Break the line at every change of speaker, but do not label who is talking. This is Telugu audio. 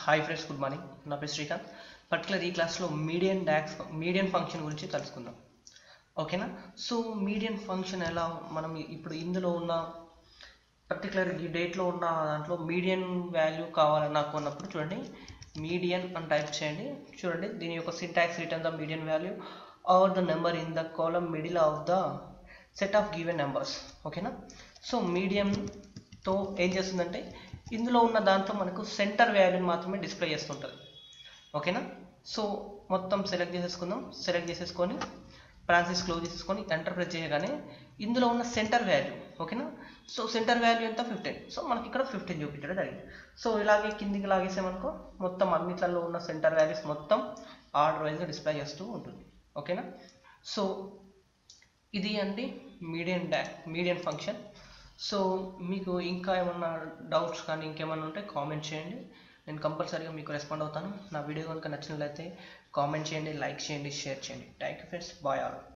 Hi friends, good morning. నా పేరు శ్రీకాంత్. పర్టికులర్ ఈ క్లాస్లో మీడియన్ ఫంక్షన్ గురించి తెలుసుకుందాం. ఓకేనా? సో మీడియన్ ఫంక్షన్ ఎలా మనం ఇప్పుడు ఇందులో ఉన్న పర్టికులర్ ఈ డేట్లో ఉన్న దాంట్లో మీడియన్ వాల్యూ కావాలని నాకు ఉన్నప్పుడు చూడండి, మీడియన్ అని టైప్ చేయండి. చూడండి, దీని యొక్క syntax return the median value or the number in the column middle of the set of given numbers. ఓకేనా? సో మీడియంతో ఏం చేస్తుందంటే ఇందులో ఉన్న దాంట్లో మనకు సెంటర్ వాల్యూని మాత్రమే డిస్ప్లే చేస్తుంటుంది. ఓకేనా? సో మొత్తం సెలెక్ట్ చేసేసుకొని ప్రాన్సిస్ క్లోజ్ చేసుకొని ఎంటర్ ప్రెస్ చేయగానే ఇందులో ఉన్న సెంటర్ వాల్యూ, ఓకేనా? సో సెంటర్ వాల్యూ ఎంత 15. సో మనకి ఇక్కడ 15 చూపించడం జరిగింది. సో ఇలాగే కిందికి లాగేసామనుకో మొత్తం అన్నిట్లలో ఉన్న సెంటర్ వాల్యూస్ మొత్తం ఆర్డర్ వైజ్గా డిస్ప్లే చేస్తూ ఉంటుంది. ఓకేనా? సో ఇది అండి మీడియన్ ఫంక్షన్. సో మీకు ఇంకా ఏమన్నా డౌట్స్ కానీ ఇంకేమన్నా ఉంటే కామెంట్ చేయండి, నేను కంపల్సరీగా మీకు రెస్పాండ్ అవుతాను. నా వీడియో కనుక నచ్చినట్లయితే కామెంట్ చేయండి, లైక్ చేయండి, షేర్ చేయండి. Thank you friends, bye all.